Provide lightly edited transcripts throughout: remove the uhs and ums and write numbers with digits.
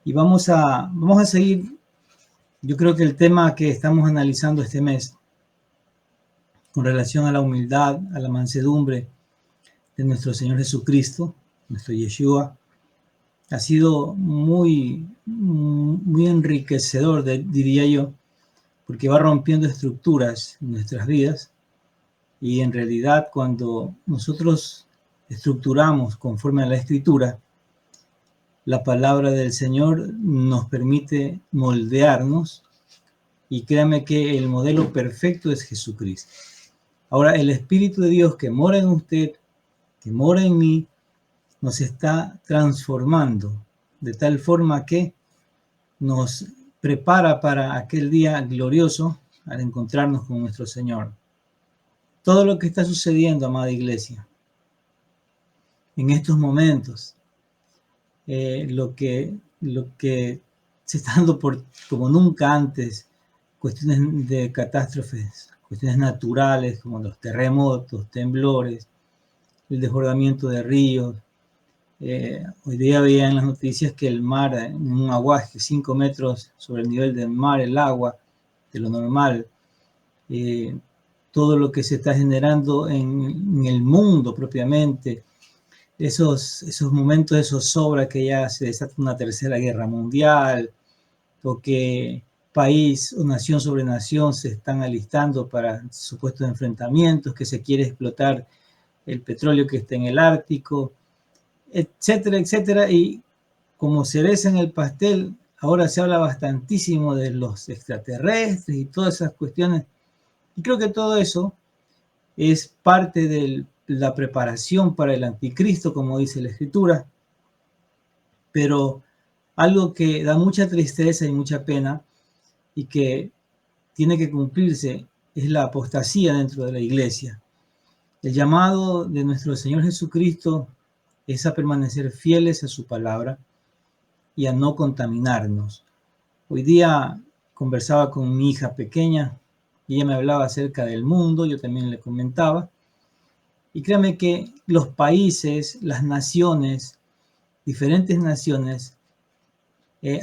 Y vamos a seguir, yo creo que el tema que estamos analizando este mes, con relación a la humildad, a la mansedumbre de nuestro Señor Jesucristo, nuestro Yeshua, ha sido muy enriquecedor, diría yo, porque va rompiendo estructuras en nuestras vidas. Y en realidad, cuando nosotros estructuramos conforme a la Escritura, la palabra del Señor nos permite moldearnos, y créame que el modelo perfecto es Jesucristo. Ahora, el Espíritu de Dios que mora en usted, que mora en mí, nos está transformando de tal forma que nos prepara para aquel día glorioso al encontrarnos con nuestro Señor. Todo lo que está sucediendo, amada iglesia, en estos momentos, lo que se está dando por como nunca antes, cuestiones de catástrofes, cuestiones naturales como los terremotos, temblores, el desbordamiento de ríos. Hoy día veía en las noticias que el mar, en un aguaje 5 metros sobre el nivel del mar, el agua de lo normal, todo lo que se está generando en el mundo propiamente, esos momentos de zozobra que ya se desata una tercera guerra mundial, o que país o nación sobre nación se están alistando para supuestos enfrentamientos, que se quiere explotar el petróleo que está en el Ártico, etcétera, etcétera. Y como cereza en el pastel, ahora se habla bastantísimo de los extraterrestres y todas esas cuestiones. Y creo que todo eso es parte de la preparación para el anticristo, como dice la Escritura. Pero algo que da mucha tristeza y mucha pena y que tiene que cumplirse es la apostasía dentro de la iglesia. El llamado de nuestro Señor Jesucristo es a permanecer fieles a su palabra y a no contaminarnos. Hoy día conversaba con mi hija pequeña y ella me hablaba acerca del mundo, yo también le comentaba. Y créame que los países, las naciones, diferentes naciones,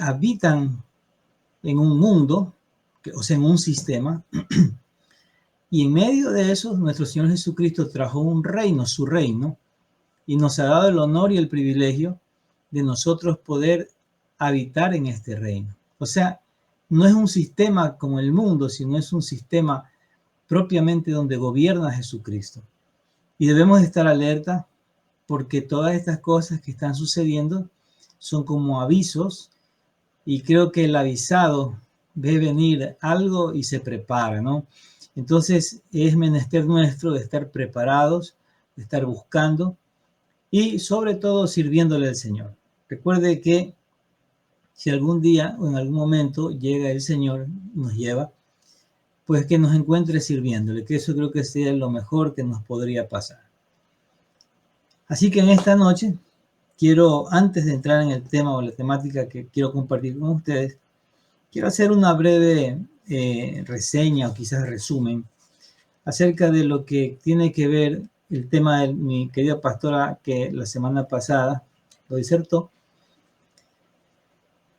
habitan en un mundo, o sea, en un sistema, y en medio de eso nuestro Señor Jesucristo trajo un reino, su reino, y nos ha dado el honor y el privilegio de nosotros poder habitar en este reino. O sea, no es un sistema como el mundo, sino es un sistema propiamente donde gobierna Jesucristo. Y debemos estar alerta porque todas estas cosas que están sucediendo son como avisos, y creo que el avisado ve venir algo y se prepara, ¿no? Entonces es menester nuestro de estar preparados, de estar buscando y sobre todo sirviéndole al Señor. Recuerde que si algún día o en algún momento llega el Señor, nos lleva, pues que nos encuentre sirviéndole, que eso creo que sea lo mejor que nos podría pasar. Así que en esta noche quiero, antes de entrar en el tema o la temática que quiero compartir con ustedes, quiero hacer una breve reseña o quizás resumen acerca de lo que tiene que ver el tema de mi querida pastora que la semana pasada lo disertó,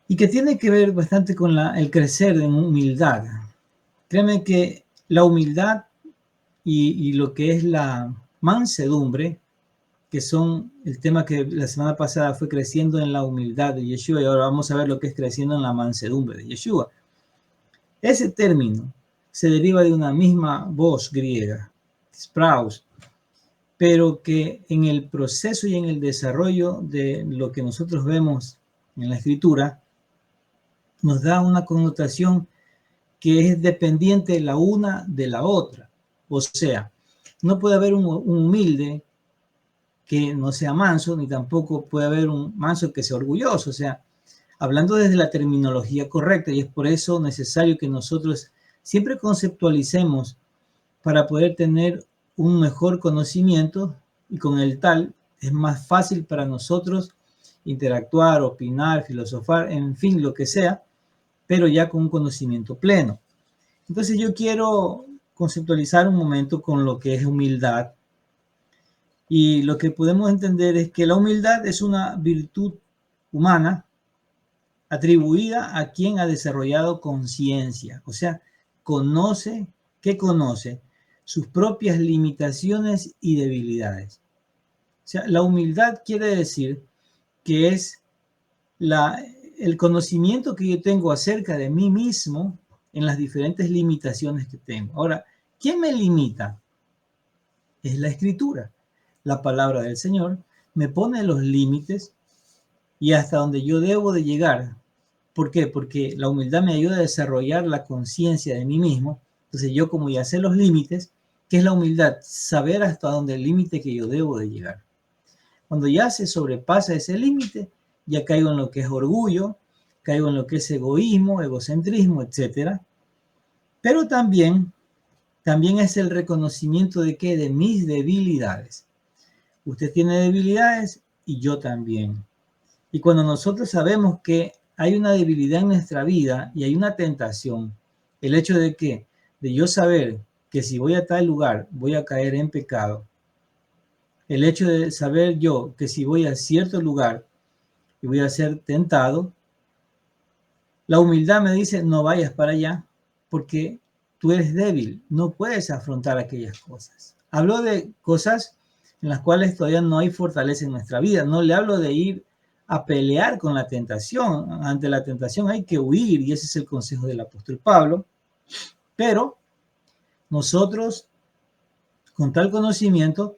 y que tiene que ver bastante con el crecer en humildad. Créeme que la humildad y lo que es la mansedumbre, que son el tema que la semana pasada fue creciendo en la humildad de Yeshua, y ahora vamos a ver lo que es creciendo en la mansedumbre de Yeshua. Ese término se deriva de una misma voz griega, spraus, pero que en el proceso y en el desarrollo de lo que nosotros vemos en la Escritura, nos da una connotación que es dependiente la una de la otra. O sea, no puede haber un humilde que no sea manso, ni tampoco puede haber un manso que sea orgulloso. O sea, hablando desde la terminología correcta, y es por eso necesario que nosotros siempre conceptualicemos para poder tener un mejor conocimiento, y con el tal es más fácil para nosotros interactuar, opinar, filosofar, en fin, lo que sea, pero ya con un conocimiento pleno. Entonces yo quiero conceptualizar un momento con lo que es humildad, y lo que podemos entender es que la humildad es una virtud humana atribuida a quien ha desarrollado conciencia, o sea, conoce, ¿qué conoce? Sus propias limitaciones y debilidades. O sea, la humildad quiere decir que es el conocimiento que yo tengo acerca de mí mismo en las diferentes limitaciones que tengo. Ahora, ¿quién me limita? Es la Escritura. La palabra del Señor me pone los límites y hasta donde yo debo de llegar. ¿Por qué? Porque la humildad me ayuda a desarrollar la conciencia de mí mismo. Entonces yo, como ya sé los límites, ¿qué es la humildad? Saber hasta dónde el límite que yo debo de llegar. Cuando ya se sobrepasa ese límite, ya caigo en lo que es orgullo, caigo en lo que es egoísmo, egocentrismo, etc. Pero también es el reconocimiento de ¿qué? De mis debilidades. Usted tiene debilidades y yo también. Y cuando nosotros sabemos que hay una debilidad en nuestra vida y hay una tentación, el hecho de que, de yo saber que si voy a tal lugar voy a caer en pecado, el hecho de saber yo que si voy a cierto lugar y voy a ser tentado, la humildad me dice no vayas para allá porque tú eres débil, no puedes afrontar aquellas cosas. Hablo de cosas en las cuales todavía no hay fortaleza en nuestra vida, no le hablo de ir a pelear con la tentación. Ante la tentación hay que huir y ese es el consejo del apóstol Pablo, pero nosotros con tal conocimiento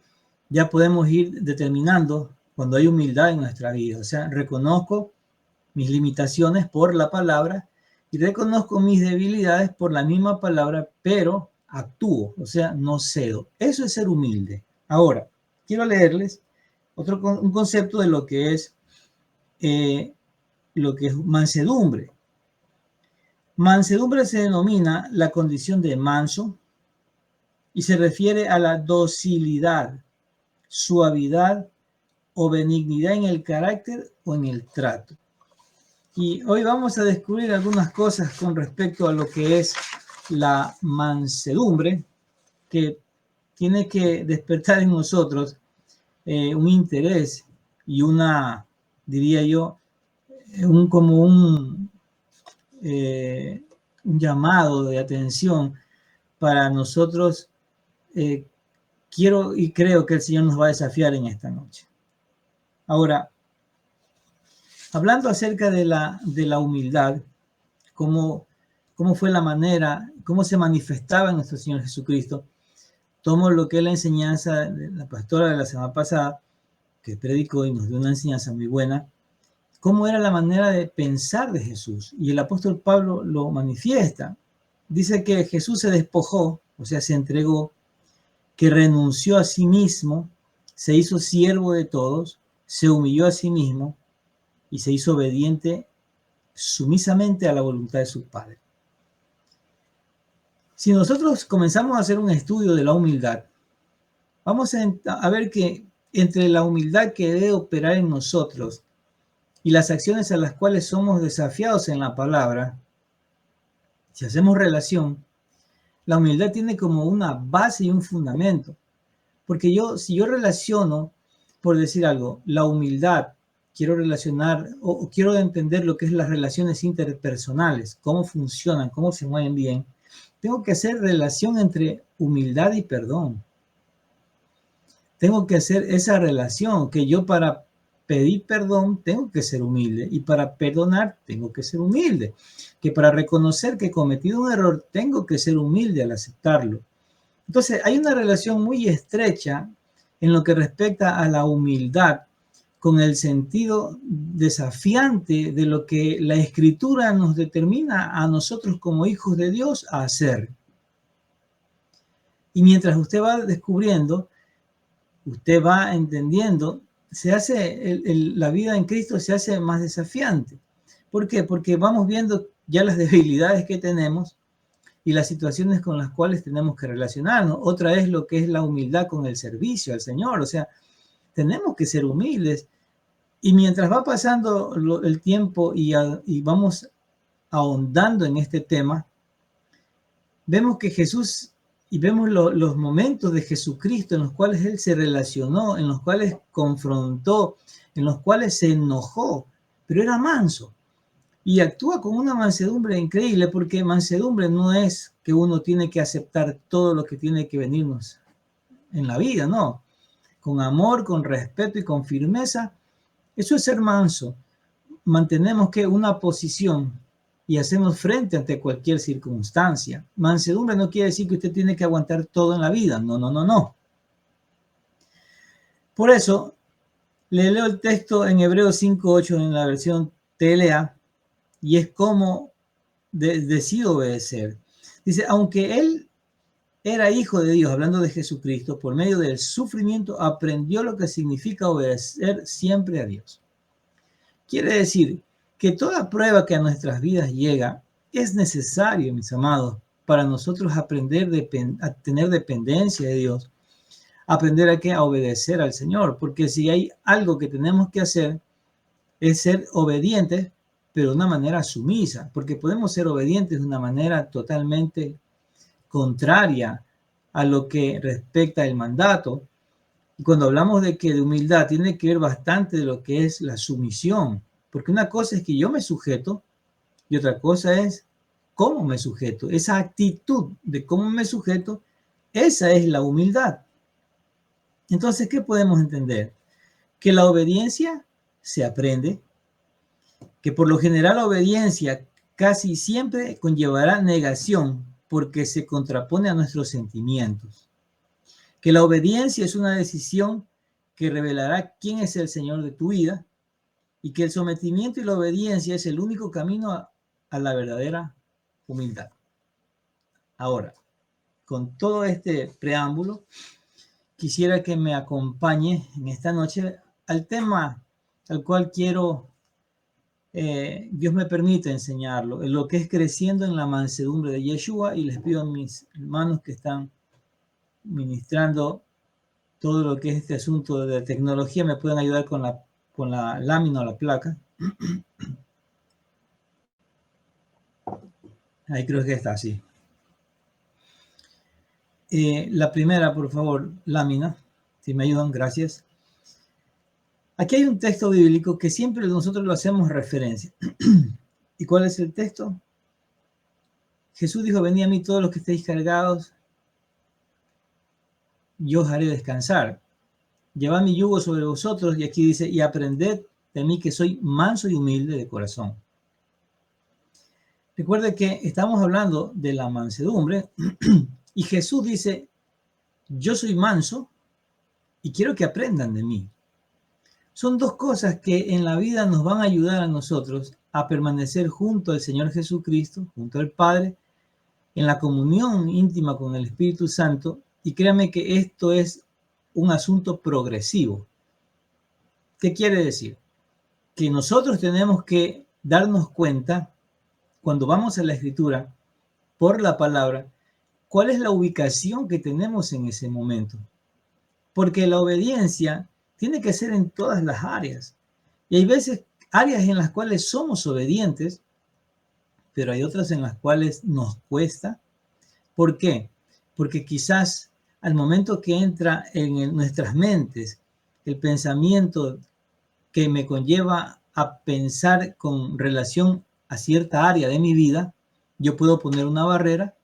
ya podemos ir determinando cuando hay humildad en nuestra vida. O sea, reconozco mis limitaciones por la palabra y reconozco mis debilidades por la misma palabra, pero actúo, o sea, no cedo. Eso es ser humilde. Ahora, quiero leerles un concepto de lo que es mansedumbre. Mansedumbre se denomina la condición de manso y se refiere a la docilidad, suavidad o benignidad en el carácter o en el trato. Y hoy vamos a descubrir algunas cosas con respecto a lo que es la mansedumbre, que tiene que despertar en nosotros un interés y una, diría yo, un llamado de atención para nosotros. Quiero y creo que el Señor nos va a desafiar en esta noche. Ahora, hablando acerca de la humildad, cómo fue la manera, cómo se manifestaba en nuestro Señor Jesucristo, tomo lo que es la enseñanza de la pastora de la semana pasada, que predicó y nos dio una enseñanza muy buena, cómo era la manera de pensar de Jesús. Y el apóstol Pablo lo manifiesta. Dice que Jesús se despojó, o sea, se entregó, que renunció a sí mismo, se hizo siervo de todos, se humilló a sí mismo y se hizo obediente sumisamente a la voluntad de su Padre. Si nosotros comenzamos a hacer un estudio de la humildad, vamos a ver que entre la humildad que debe operar en nosotros y las acciones a las cuales somos desafiados en la palabra, si hacemos relación, la humildad tiene como una base y un fundamento. Porque si yo relaciono, por decir algo, la humildad, quiero relacionar o quiero entender lo que es las relaciones interpersonales, cómo funcionan, cómo se mueven bien, tengo que hacer relación entre humildad y perdón. Tengo que hacer esa relación, que yo para pedir perdón tengo que ser humilde y para perdonar tengo que ser humilde. Que para reconocer que he cometido un error tengo que ser humilde al aceptarlo. Entonces hay una relación muy estrecha en lo que respecta a la humildad con el sentido desafiante de lo que la Escritura nos determina a nosotros como hijos de Dios a hacer. Y mientras usted va descubriendo, usted va entendiendo, se hace la vida en Cristo se hace más desafiante. ¿Por qué? Porque vamos viendo ya las debilidades que tenemos y las situaciones con las cuales tenemos que relacionarnos. Otra es lo que es la humildad con el servicio al Señor. O sea, tenemos que ser humildes. Y mientras va pasando el tiempo y vamos ahondando en este tema, vemos que Jesús y vemos los momentos de Jesucristo en los cuales Él se relacionó, en los cuales confrontó, en los cuales se enojó, pero era manso. Y actúa con una mansedumbre increíble, porque mansedumbre no es que uno tiene que aceptar todo lo que tiene que venirnos en la vida, no. Con amor, con respeto y con firmeza, eso es ser manso. Mantenemos que una posición y hacemos frente ante cualquier circunstancia. Mansedumbre no quiere decir que usted tiene que aguantar todo en la vida. No, no, no, no. Por eso, le leo el texto en Hebreos 5:8 en la versión TLA, y es como decido obedecer. Dice, aunque él era hijo de Dios, hablando de Jesucristo, por medio del sufrimiento aprendió lo que significa obedecer siempre a Dios. Quiere decir que toda prueba que a nuestras vidas llega es necesario, mis amados, para nosotros aprender a tener dependencia de Dios, aprender a obedecer al Señor, porque si hay algo que tenemos que hacer es ser obedientes, pero de una manera sumisa, porque podemos ser obedientes de una manera totalmente contraria a lo que respecta el mandato. Y cuando hablamos de que de humildad tiene que ver bastante de lo que es la sumisión, porque una cosa es que yo me sujeto y otra cosa es cómo me sujeto. Esa actitud de cómo me sujeto, esa es la humildad. Entonces, ¿qué podemos entender? Que la obediencia se aprende, que por lo general la obediencia casi siempre conllevará negación porque se contrapone a nuestros sentimientos, que la obediencia es una decisión que revelará quién es el Señor de tu vida y que el sometimiento y la obediencia es el único camino a la verdadera humildad. Ahora, con todo este preámbulo, quisiera que me acompañe en esta noche al tema al cual quiero, Dios me permite enseñarlo, en lo que es creciendo en la mansedumbre de Yeshua, y les pido a mis hermanos que están ministrando todo lo que es este asunto de tecnología, me pueden ayudar con la lámina o la placa. Ahí creo que está así. La primera, por favor, lámina, si me ayudan, gracias. Aquí hay un texto bíblico que siempre nosotros lo hacemos referencia. ¿Y cuál es el texto? Jesús dijo, venid a mí todos los que estéis cargados, yo os haré descansar. Llevad mi yugo sobre vosotros, y aquí dice, y aprended de mí que soy manso y humilde de corazón. Recuerde que estamos hablando de la mansedumbre, y Jesús dice, yo soy manso y quiero que aprendan de mí. Son dos cosas que en la vida nos van a ayudar a nosotros a permanecer junto al Señor Jesucristo, junto al Padre, en la comunión íntima con el Espíritu Santo. Y créanme que esto es un asunto progresivo. ¿Qué quiere decir? Que nosotros tenemos que darnos cuenta, cuando vamos a la Escritura, por la palabra, cuál es la ubicación que tenemos en ese momento. Porque la obediencia tiene que ser en todas las áreas. Y hay veces, áreas en las cuales somos obedientes, pero hay otras en las cuales nos cuesta. ¿Por qué? Porque quizás al momento que entra en nuestras mentes el pensamiento que me conlleva a pensar con relación a cierta área de mi vida, yo puedo poner una barrera,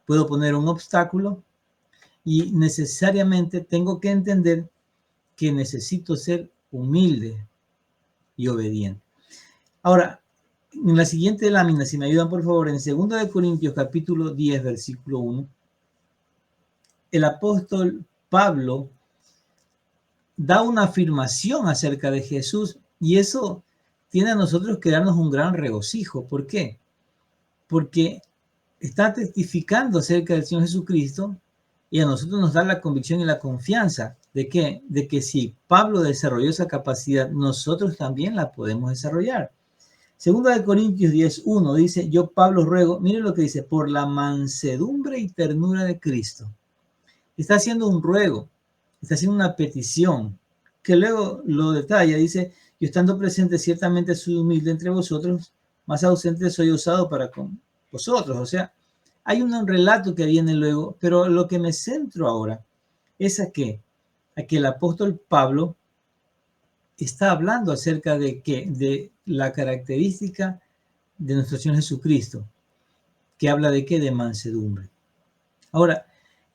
puedo poner un obstáculo, y necesariamente tengo que entender que necesito ser humilde y obediente. Ahora, en la siguiente lámina, si me ayudan por favor, en 2 Corintios capítulo 10, versículo 1, el apóstol Pablo da una afirmación acerca de Jesús, y eso tiene a nosotros que darnos un gran regocijo. ¿Por qué? Porque está testificando acerca del Señor Jesucristo, y a nosotros nos da la convicción y la confianza de que, si Pablo desarrolló esa capacidad, nosotros también la podemos desarrollar. 2 Corintios 10:1 dice, yo Pablo ruego, mire lo que dice, por la mansedumbre y ternura de Cristo. Está haciendo un ruego, está haciendo una petición, que luego lo detalla, dice, yo estando presente ciertamente soy humilde entre vosotros, más ausente soy usado para con vosotros. O sea, hay un relato que viene luego, pero lo que me centro ahora es a que el apóstol Pablo está hablando acerca de la característica de nuestro Señor Jesucristo, que habla de qué, de mansedumbre. Ahora,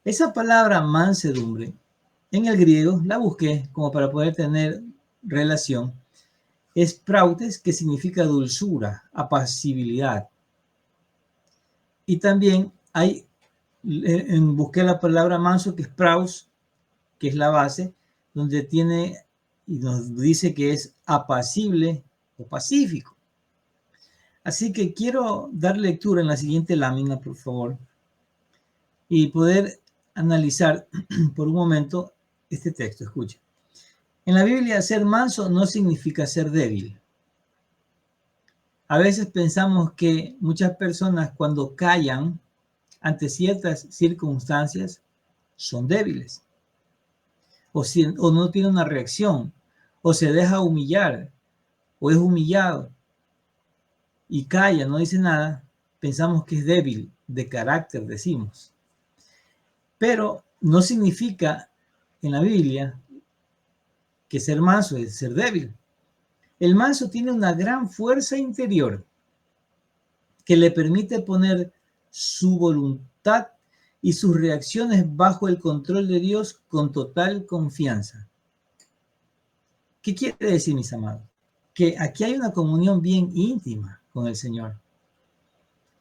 esa palabra mansedumbre, en el griego, la busqué como para poder tener relación, es prautes, que significa dulzura, apacibilidad. Y también busqué la palabra manso, que es praus, que es la base, donde tiene y nos dice que es apacible o pacífico. Así que quiero dar lectura en la siguiente lámina, por favor, y poder analizar por un momento este texto. Escucha. En la Biblia, ser manso no significa ser débil. A veces pensamos que muchas personas, cuando callan ante ciertas circunstancias, son débiles, o no tienen una reacción, o se deja humillar, o es humillado y calla, no dice nada. Pensamos que es débil de carácter, decimos. Pero no significa en la Biblia que ser manso es ser débil. El manso tiene una gran fuerza interior que le permite poner su voluntad y sus reacciones bajo el control de Dios con total confianza. ¿Qué quiere decir, mis amados? Que aquí hay una comunión bien íntima con el Señor.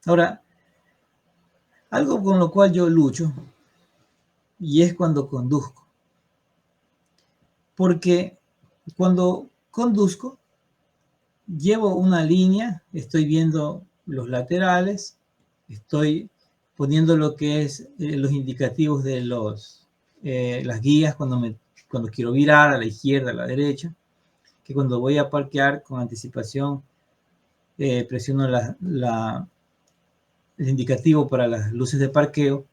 Ahora, algo con lo cual yo lucho, y es cuando conduzco. Porque cuando conduzco, llevo una línea, estoy viendo los laterales, estoy poniendo lo que es los indicativos de las guías cuando quiero virar a la izquierda, a la derecha, que cuando voy a parquear con anticipación presiono el indicativo para las luces de parqueo.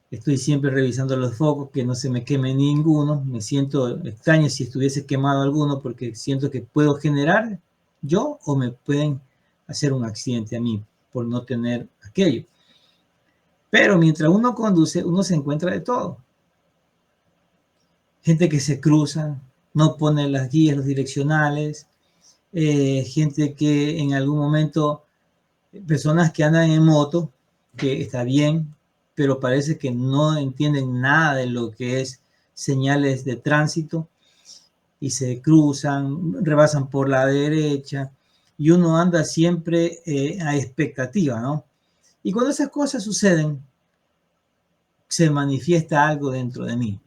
Estoy siempre revisando los focos, que no se me queme ninguno. Me siento extraño si estuviese quemado alguno, porque siento que puedo generar yo o me pueden hacer un accidente a mí por no tener aquello. Pero mientras uno conduce, uno se encuentra de todo. Gente que se cruza, no pone las guías, los direccionales, gente que en algún momento, personas que andan en moto, que está bien, pero parece que no entienden nada de lo que es señales de tránsito y se cruzan, rebasan por la derecha y uno anda siempre a expectativa, ¿no? Y cuando esas cosas suceden, se manifiesta algo dentro de mí.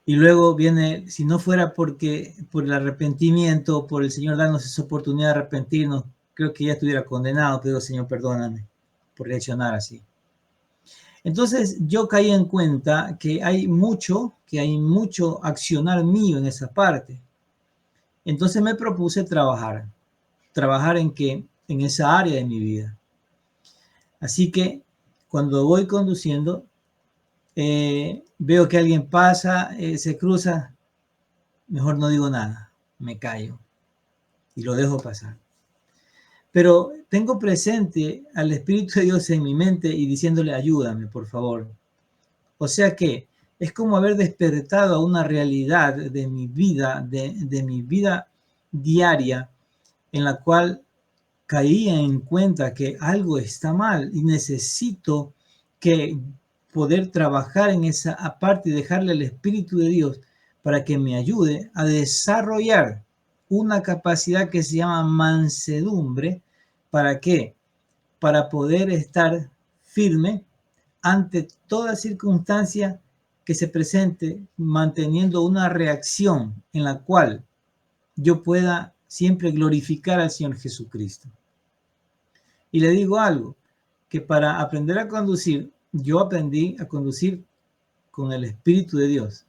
Y luego viene, si no fuera por el arrepentimiento, por el Señor darnos esa oportunidad de arrepentirnos, creo que ya estuviera condenado, pero Señor, perdóname por reaccionar así. Entonces yo caí en cuenta que hay mucho accionar mío en esa parte. Entonces me propuse trabajar en qué, en esa área de mi vida. Así que cuando voy conduciendo, veo que alguien pasa, se cruza, mejor no digo nada, me callo y lo dejo pasar. Pero tengo presente al Espíritu de Dios en mi mente y diciéndole, ayúdame, por favor. O sea que es como haber despertado a una realidad de mi vida, de mi vida diaria, en la cual caía en cuenta que algo está mal y necesito que poder trabajar en esa parte y dejarle al Espíritu de Dios para que me ayude a desarrollar una capacidad que se llama mansedumbre. ¿Para qué? Para poder estar firme ante toda circunstancia que se presente, manteniendo una reacción en la cual yo pueda siempre glorificar al Señor Jesucristo. Y le digo algo, que para aprender a conducir, yo aprendí a conducir con el Espíritu de Dios,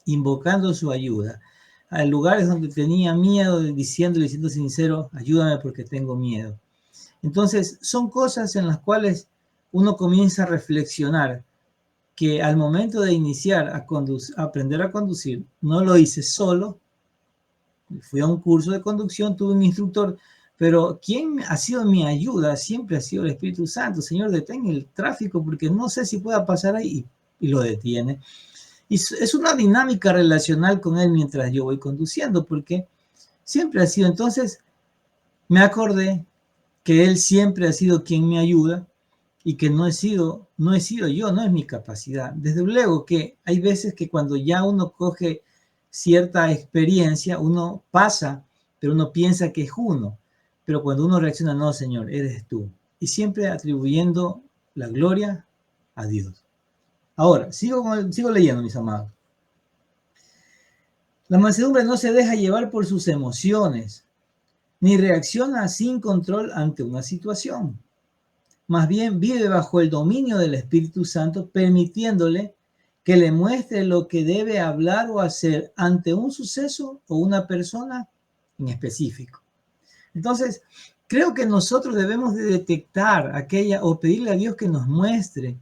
invocando su ayuda. A lugares donde tenía miedo, diciendo sincero, ayúdame porque tengo miedo. Entonces, son cosas en las cuales uno comienza a reflexionar que al momento de iniciar a aprender a conducir, no lo hice solo. Fui a un curso de conducción, tuve un instructor, pero quien ha sido mi ayuda siempre ha sido el Espíritu Santo. Señor, detén el tráfico porque no sé si pueda pasar ahí, y lo detiene. Y es una dinámica relacional con él mientras yo voy conduciendo, porque Siempre ha sido. Entonces me acordé que Él siempre ha sido quien me ayuda y que no he sido yo, no es mi capacidad. Desde luego que hay veces que cuando ya uno coge cierta experiencia, uno pasa, pero uno piensa que es uno. Pero cuando uno reacciona, no, Señor, eres tú. Y siempre atribuyendo la gloria a Dios. Ahora, sigo leyendo, mis amados. La mansedumbre no se deja llevar por sus emociones, ni reacciona sin control ante una situación. Más bien vive bajo el dominio del Espíritu Santo, permitiéndole que le muestre lo que debe hablar o hacer ante un suceso o una persona en específico. Entonces, creo que nosotros debemos de detectar aquella o pedirle a Dios que nos muestre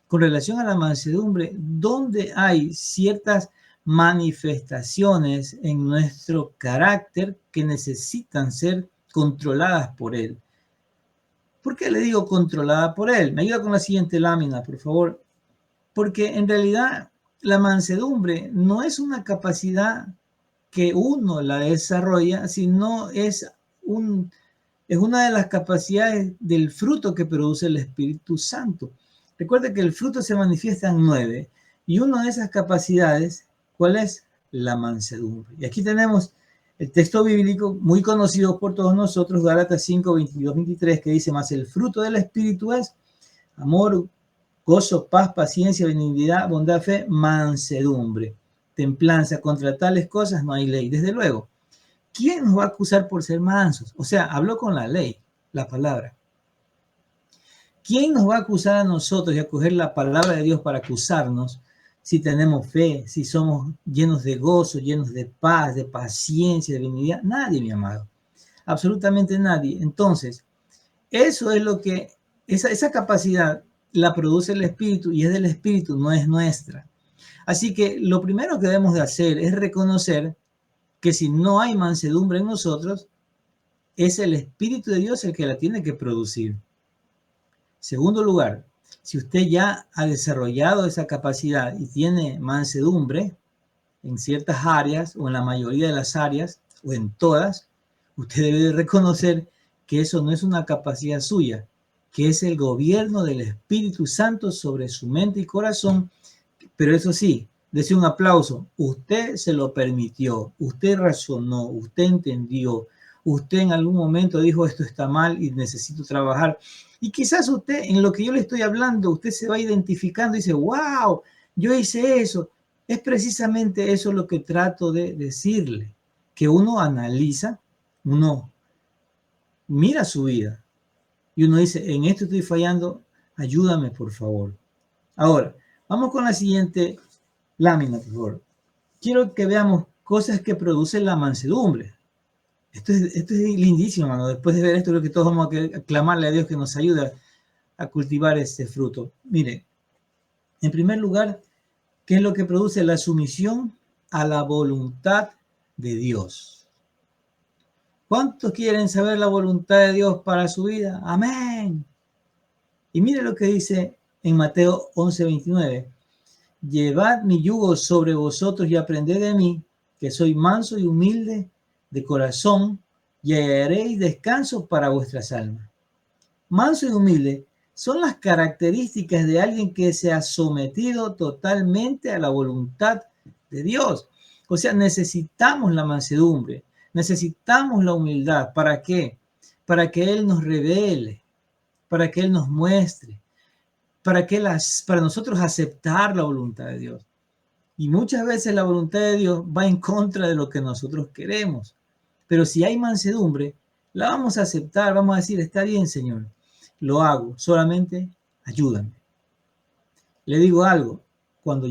con relación a la mansedumbre dónde hay ciertas manifestaciones en nuestro carácter que necesitan ser controladas por Él. ¿Por qué le digo controlada por Él? Me ayuda con la siguiente lámina, por favor. Porque en realidad la mansedumbre no es una capacidad que uno la desarrolla, sino es una de las capacidades del fruto que produce el Espíritu Santo. Recuerda que el fruto se manifiesta en 9 y una de esas capacidades, ¿cuál es? La mansedumbre. Y aquí tenemos el texto bíblico muy conocido por todos nosotros, Gálatas 5, 22, 23, que dice, más el fruto del Espíritu es amor, gozo, paz, paciencia, benignidad, bondad, fe, mansedumbre, templanza. Contra tales cosas no hay ley. Desde luego, ¿quién nos va a acusar por ser mansos? O sea, habló con la ley, la palabra. ¿Quién nos va a acusar a nosotros y a coger la palabra de Dios para acusarnos si tenemos fe, si somos llenos de gozo, llenos de paz, de paciencia, de benignidad? Nadie, mi amado. Absolutamente nadie. Entonces, eso es lo que, esa capacidad la produce el Espíritu y es del Espíritu, no es nuestra. Así que lo primero que debemos de hacer es reconocer que si no hay mansedumbre en nosotros, es el Espíritu de Dios el que la tiene que producir. Segundo lugar, si usted ya ha desarrollado esa capacidad y tiene mansedumbre en ciertas áreas o en la mayoría de las áreas o en todas, usted debe reconocer que eso no es una capacidad suya, que es el gobierno del Espíritu Santo sobre su mente y corazón. Pero eso sí, dese un aplauso. Usted se lo permitió, usted razonó, usted entendió, usted en algún momento dijo esto está mal y necesito trabajar. Y quizás usted, en lo que yo le estoy hablando, usted se va identificando y dice, wow, yo hice eso. Es precisamente eso lo que trato de decirle, que uno analiza, uno mira su vida y uno dice, en esto estoy fallando, ayúdame por favor. Ahora, vamos con la siguiente lámina, por favor. Quiero que veamos cosas que producen la mansedumbre. Esto es lindísimo, hermano. Después de ver esto, creo que todos vamos a clamarle a Dios que nos ayude a cultivar este fruto. Mire, en primer lugar, ¿qué es lo que produce la sumisión a la voluntad de Dios? ¿Cuántos quieren saber la voluntad de Dios para su vida? Amén. Y mire lo que dice en Mateo 11:29. Llevad mi yugo sobre vosotros y aprended de mí, que soy manso y humilde de corazón, y hallaréis descanso para vuestras almas. Manso y humilde son las características de alguien que se ha sometido totalmente a la voluntad de Dios. O sea, necesitamos la mansedumbre, necesitamos la humildad. ¿Para qué? Para que Él nos revele, para que Él nos muestre, para nosotros aceptar la voluntad de Dios. Y muchas veces la voluntad de Dios va en contra de lo que nosotros queremos. Pero si hay mansedumbre, la vamos a aceptar, vamos a decir, está bien, Señor, lo hago, solamente ayúdame. Le digo algo, cuando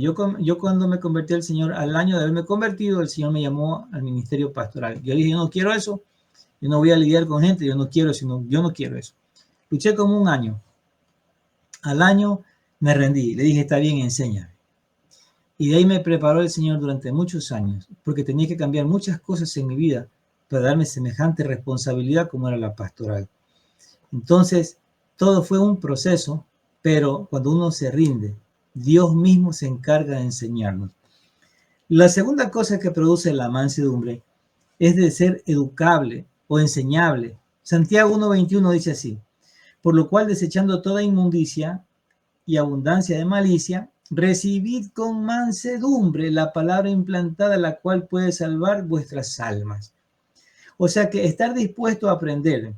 me convertí al Señor, al año de haberme convertido, el Señor me llamó al ministerio pastoral. Yo dije, yo no quiero eso, yo no voy a lidiar con gente, yo no quiero eso. Luché como un año. Al año me rendí, le dije, está bien, enséñame. Y de ahí me preparó el Señor durante muchos años, porque tenía que cambiar muchas cosas en mi vida para darme semejante responsabilidad como era la pastoral. Entonces, todo fue un proceso, pero cuando uno se rinde, Dios mismo se encarga de enseñarnos. La segunda cosa que produce la mansedumbre es de ser educable o enseñable. Santiago 1:21 dice así: por lo cual, desechando toda inmundicia y abundancia de malicia, recibid con mansedumbre la palabra implantada, la cual puede salvar vuestras almas. O sea que estar dispuesto a aprender,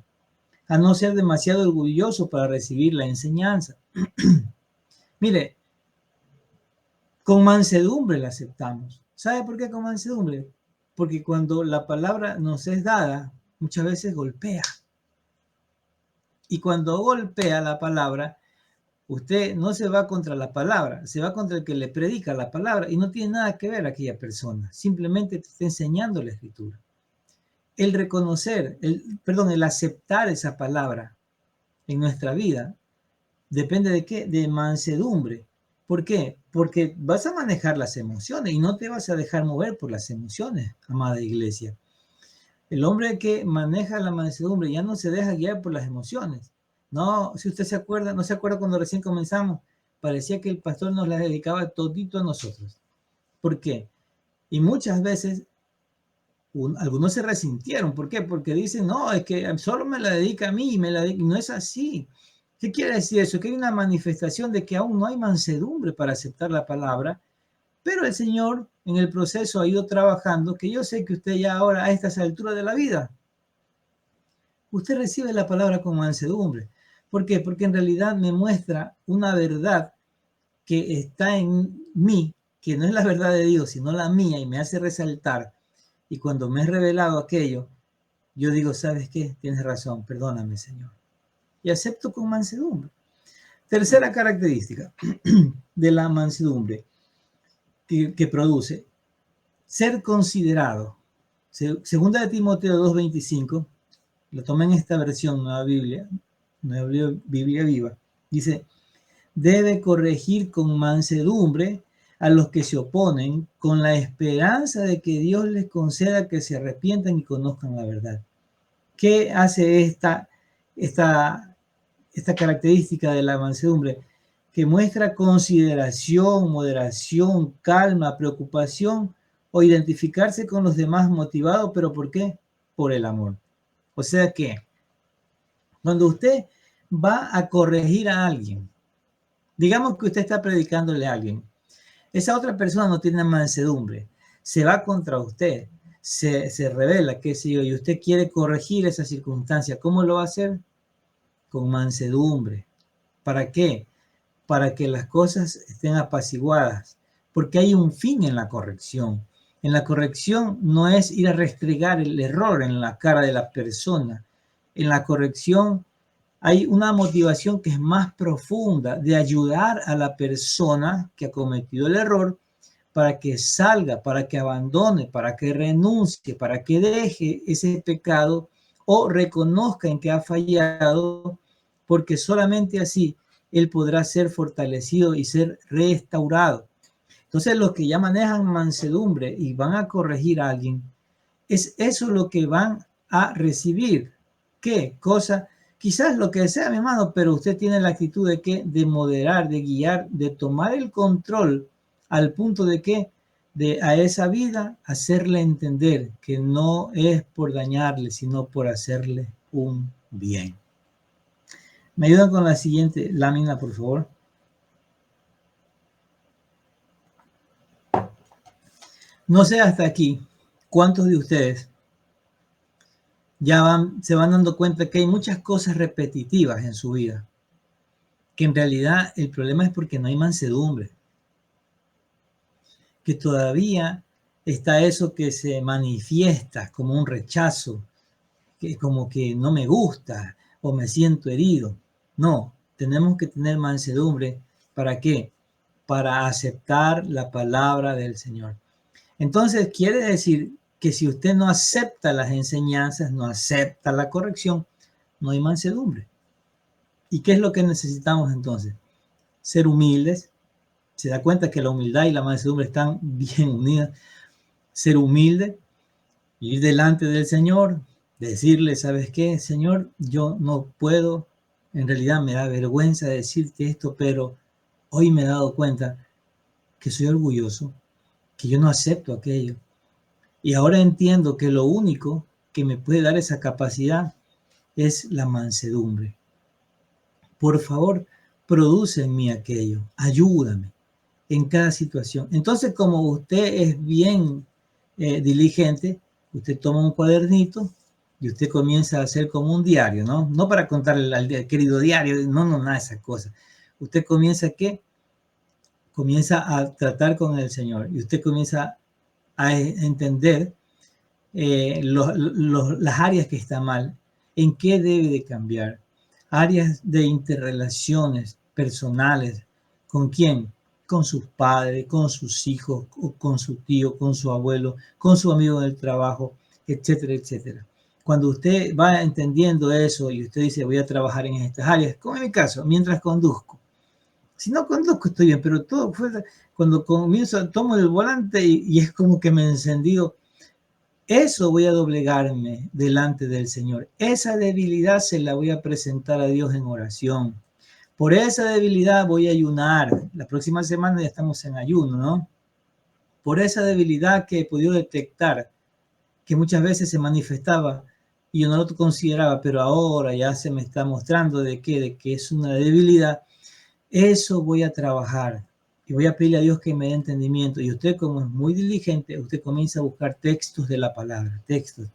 a no ser demasiado orgulloso para recibir la enseñanza. Mire, con mansedumbre la aceptamos. ¿Sabe por qué con mansedumbre? Porque cuando la palabra nos es dada, muchas veces golpea. Y cuando golpea la palabra, usted no se va contra la palabra, se va contra el que le predica la palabra y no tiene nada que ver aquella persona. Simplemente te está enseñando la escritura. El reconocer, el aceptar esa palabra en nuestra vida depende de qué? De mansedumbre. ¿Por qué? Porque vas a manejar las emociones y no te vas a dejar mover por las emociones, amada iglesia. El hombre que maneja la mansedumbre ya no se deja guiar por las emociones. No, si usted se acuerda, no se acuerda cuando recién comenzamos, parecía que el pastor nos la dedicaba todito a nosotros. ¿Por qué? Y muchas veces algunos se resintieron. ¿Por qué? Porque dicen, no, es que solo me la dedica a mí, y no es así. ¿Qué quiere decir eso? Que hay una manifestación de que aún no hay mansedumbre para aceptar la palabra, pero el Señor en el proceso ha ido trabajando, que yo sé que usted ya ahora a estas alturas de la vida, usted recibe la palabra con mansedumbre. ¿Por qué? Porque en realidad me muestra una verdad que está en mí, que no es la verdad de Dios, sino la mía, y me hace resaltar. Y cuando me es revelado aquello, yo digo, ¿sabes qué? Tienes razón, perdóname, Señor. Y acepto con mansedumbre. Tercera característica de la mansedumbre que produce, ser considerado. Segunda de Timoteo 2:25, lo tomé en esta versión, Nueva Biblia Viva, dice, debe corregir con mansedumbre a los que se oponen, con la esperanza de que Dios les conceda que se arrepientan y conozcan la verdad. ¿Qué hace esta característica de la mansedumbre? Que muestra consideración, moderación, calma, preocupación o identificarse con los demás motivado, ¿pero por qué? Por el amor. O sea que cuando usted va a corregir a alguien, digamos que usted está predicándole a alguien, esa otra persona no tiene mansedumbre, se va contra usted, se revela, qué sé yo, y usted quiere corregir esa circunstancia. ¿Cómo lo va a hacer? Con mansedumbre. ¿Para qué? Para que las cosas estén apaciguadas, porque hay un fin en la corrección. En la corrección no es ir a restregar el error en la cara de la persona. En la corrección hay una motivación que es más profunda de ayudar a la persona que ha cometido el error para que salga, para que abandone, para que renuncie, para que deje ese pecado o reconozca en que ha fallado, porque solamente así él podrá ser fortalecido y ser restaurado. Entonces, los que ya manejan mansedumbre y van a corregir a alguien, es eso lo que van a recibir. ¿Qué cosa? Quizás lo que sea, mi hermano, pero usted tiene la actitud de que de moderar, de guiar, de tomar el control al punto de que de a esa vida hacerle entender que no es por dañarle, sino por hacerle un bien. ¿Me ayudan con la siguiente lámina, por favor? No sé hasta aquí cuántos de ustedes ya se van dando cuenta que hay muchas cosas repetitivas en su vida, que en realidad el problema es porque no hay mansedumbre, que todavía está eso que se manifiesta como un rechazo, que como que no me gusta o me siento herido. No, tenemos que tener mansedumbre. ¿Para qué? Para aceptar la palabra del Señor. Entonces quiere decir que si usted no acepta las enseñanzas, no acepta la corrección, no hay mansedumbre. ¿Y qué es lo que necesitamos entonces? Ser humildes. Se da cuenta que la humildad y la mansedumbre están bien unidas. Ser humilde, ir delante del Señor, decirle, ¿sabes qué? Señor, yo no puedo, en realidad me da vergüenza decirte esto, pero hoy me he dado cuenta que soy orgulloso, que yo no acepto aquello. Y ahora entiendo que lo único que me puede dar esa capacidad es la mansedumbre. Por favor, produce en mí aquello. Ayúdame en cada situación. Entonces, como usted es bien diligente, usted toma un cuadernito y usted comienza a hacer como un diario, ¿no? No para contarle al querido diario, no, nada de esas cosas. Usted comienza comienza a tratar con el Señor y usted comienza a entender las áreas que están mal, en qué debe de cambiar, áreas de interrelaciones personales, ¿con quién? Con sus padres, con sus hijos, con su tío, con su abuelo, con su amigo del trabajo, etcétera, etcétera. Cuando usted va entendiendo eso y usted dice voy a trabajar en estas áreas, como en mi caso, mientras conduzco. Si no conduzco estoy bien, pero todo fue cuando comienzo, tomo el volante y es como que me he encendido. Eso voy a doblegarme delante del Señor. Esa debilidad se la voy a presentar a Dios en oración. Por esa debilidad voy a ayunar. La próxima semana ya estamos en ayuno, ¿no? Por esa debilidad que he podido detectar, que muchas veces se manifestaba y yo no lo consideraba, pero ahora ya se me está mostrando de que es una debilidad. Eso voy a trabajar y voy a pedirle a Dios que me dé entendimiento. Y usted, como es muy diligente, usted comienza a buscar textos de la palabra, textos.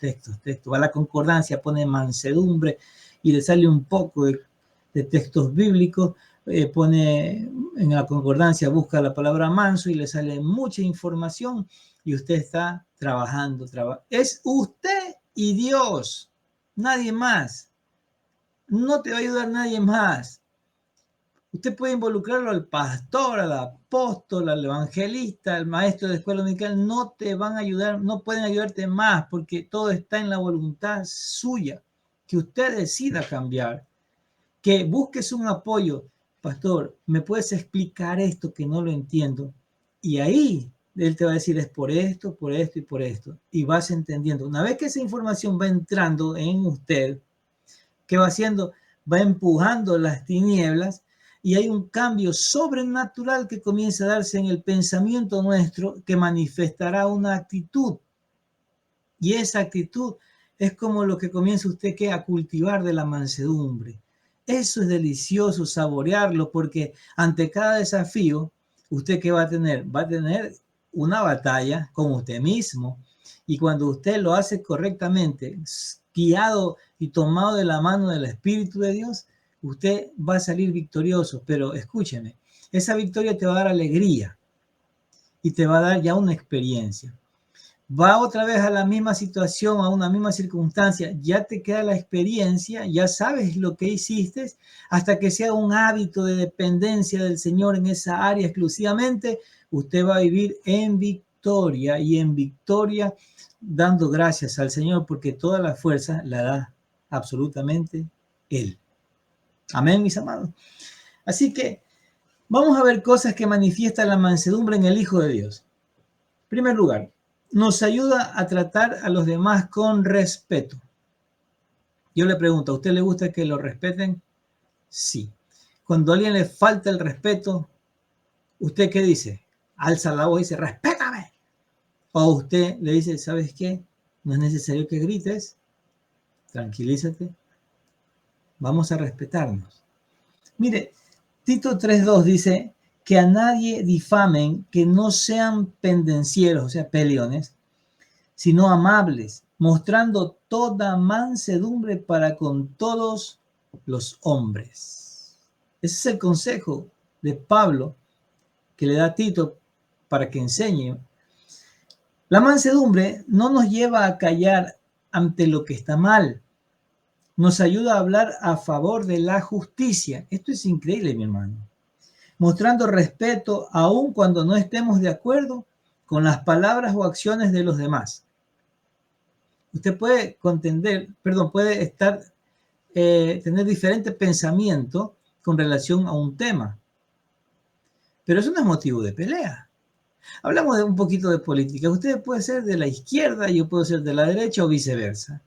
Va a la concordancia, pone mansedumbre y le sale un poco de textos bíblicos. Pone en la concordancia, busca la palabra manso y le sale mucha información y usted está trabajando. Es usted y Dios, nadie más. No te va a ayudar nadie más. Usted puede involucrarlo al pastor, al apóstol, al evangelista, al maestro de escuela dominical. No te van a ayudar, no pueden ayudarte más porque todo está en la voluntad suya. Que usted decida cambiar, que busques un apoyo. Pastor, ¿me puedes explicar esto que no lo entiendo? Y ahí él te va a decir es por esto y por esto. Y vas entendiendo. Una vez que esa información va entrando en usted, ¿qué va haciendo? Va empujando las tinieblas y hay un cambio sobrenatural que comienza a darse en el pensamiento nuestro que manifestará una actitud. Y esa actitud es como lo que comienza usted a cultivar de la mansedumbre. Eso es delicioso saborearlo porque ante cada desafío, ¿usted qué va a tener? Va a tener una batalla con usted mismo. Y cuando usted lo hace correctamente, guiado y tomado de la mano del Espíritu de Dios, usted va a salir victorioso. Pero escúcheme, esa victoria te va a dar alegría y te va a dar ya una experiencia. Va otra vez a la misma situación, a una misma circunstancia, ya te queda la experiencia, ya sabes lo que hiciste, hasta que sea un hábito de dependencia del Señor en esa área exclusivamente, usted va a vivir en victoria y en victoria dando gracias al Señor porque toda la fuerza la da absolutamente Él. Amén, mis amados. Así que vamos a ver cosas que manifiestan la mansedumbre en el Hijo de Dios. En primer lugar, nos ayuda a tratar a los demás con respeto. Yo le pregunto, ¿a usted le gusta que lo respeten? Sí. Cuando a alguien le falta el respeto, ¿usted qué dice? Alza la voz y dice, respétame. O usted le dice, ¿sabes qué? No es necesario que grites. Tranquilízate. Vamos a respetarnos. Mire, Tito 3:2 dice que a nadie difamen, que no sean pendencieros, o sea, peleones, sino amables, mostrando toda mansedumbre para con todos los hombres. Ese es el consejo de Pablo que le da a Tito para que enseñe. La mansedumbre no nos lleva a callar ante lo que está mal. Nos ayuda a hablar a favor de la justicia. Esto es increíble, mi hermano. Mostrando respeto aun cuando no estemos de acuerdo con las palabras o acciones de los demás. Usted puede puede tener diferente pensamiento con relación a un tema, pero eso no es motivo de pelea. Hablamos de un poquito de política. Usted puede ser de la izquierda, yo puedo ser de la derecha o viceversa.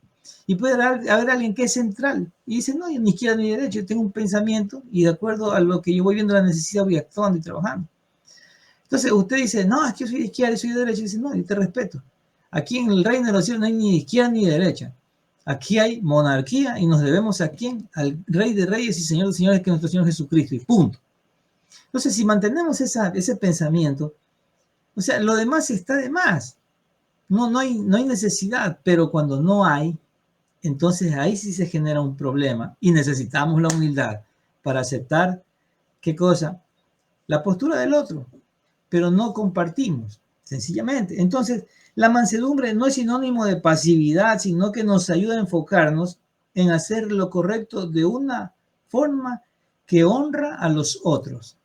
Y puede haber alguien que es central y dice, no, yo ni izquierda ni derecha, yo tengo un pensamiento y de acuerdo a lo que yo voy viendo la necesidad voy actuando y trabajando. Entonces usted dice, no, es que yo soy de izquierda, yo soy de derecha, y dice, no, yo te respeto. Aquí en el reino de los cielos no hay ni izquierda ni derecha. Aquí hay monarquía y nos debemos ¿a quién? Al Rey de Reyes y Señor de Señores, que es nuestro Señor Jesucristo, y punto. Entonces, si mantenemos ese pensamiento, o sea, lo demás está de más. No hay necesidad, pero cuando no hay, entonces ahí sí se genera un problema y necesitamos la humildad para aceptar, ¿qué cosa? La postura del otro, pero no compartimos, sencillamente. Entonces, la mansedumbre no es sinónimo de pasividad, sino que nos ayuda a enfocarnos en hacer lo correcto de una forma que honra a los otros.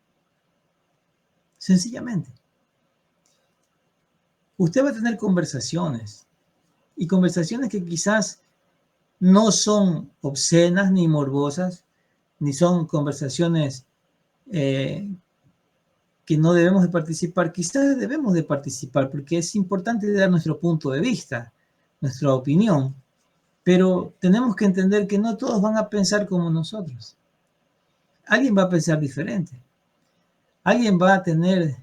Sencillamente. Usted va a tener conversaciones y conversaciones que quizás no son obscenas ni morbosas, ni son conversaciones que no debemos de participar. Quizás debemos de participar porque es importante dar nuestro punto de vista, nuestra opinión, pero tenemos que entender que no todos van a pensar como nosotros. Alguien va a pensar diferente. Alguien va a tener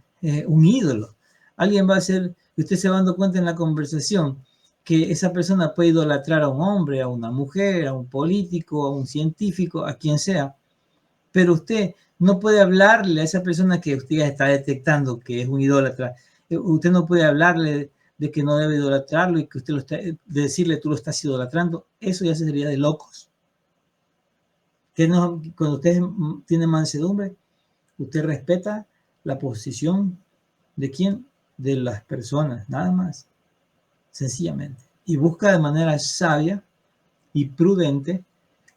un ídolo. Alguien va a ser, y usted se va dando cuenta en la conversación, que esa persona puede idolatrar a un hombre, a una mujer, a un político, a un científico, a quien sea, pero usted no puede hablarle a esa persona que usted ya está detectando que es un idólatra. Usted no puede hablarle de que no debe idolatrarlo y que usted de decirle tú lo estás idolatrando. Eso ya sería de locos. Cuando usted tiene mansedumbre, usted respeta la posición de quién, de las personas, nada más, sencillamente. Y busca de manera sabia y prudente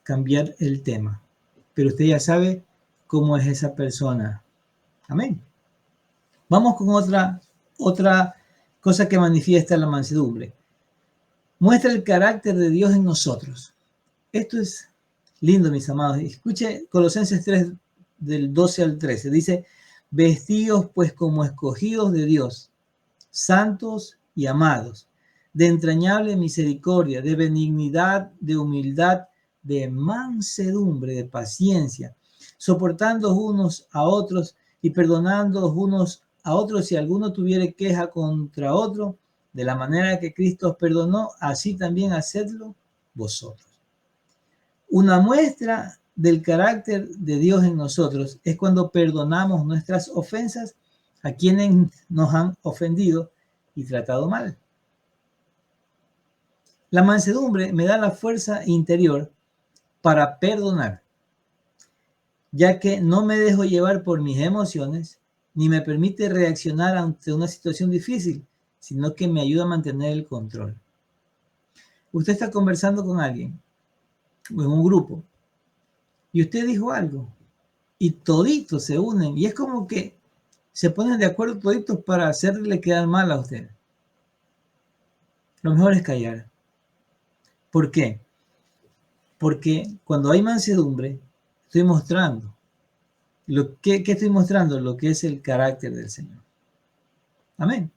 cambiar el tema. Pero usted ya sabe cómo es esa persona. Amén. Vamos con otra cosa que manifiesta la mansedumbre. Muestra el carácter de Dios en nosotros. Esto es lindo, mis amados. Escuche Colosenses 3, del 12 al 13. Dice, vestidos pues como escogidos de Dios, santos y amados, de entrañable misericordia, de benignidad, de humildad, de mansedumbre, de paciencia, soportando unos a otros y perdonando unos a otros si alguno tuviere queja contra otro, de la manera que Cristo os perdonó, así también hacedlo vosotros. Una muestra del carácter de Dios en nosotros es cuando perdonamos nuestras ofensas a quienes nos han ofendido y tratado mal. La mansedumbre me da la fuerza interior para perdonar, ya que no me dejo llevar por mis emociones, ni me permite reaccionar ante una situación difícil, sino que me ayuda a mantener el control. Usted está conversando con alguien, o en un grupo, y usted dijo algo, y toditos se unen, y es como que se ponen de acuerdo toditos para hacerle quedar mal a usted. Lo mejor es callar. ¿Por qué? Porque cuando hay mansedumbre, estoy mostrando. ¿Qué estoy mostrando? Lo que es el carácter del Señor. Amén.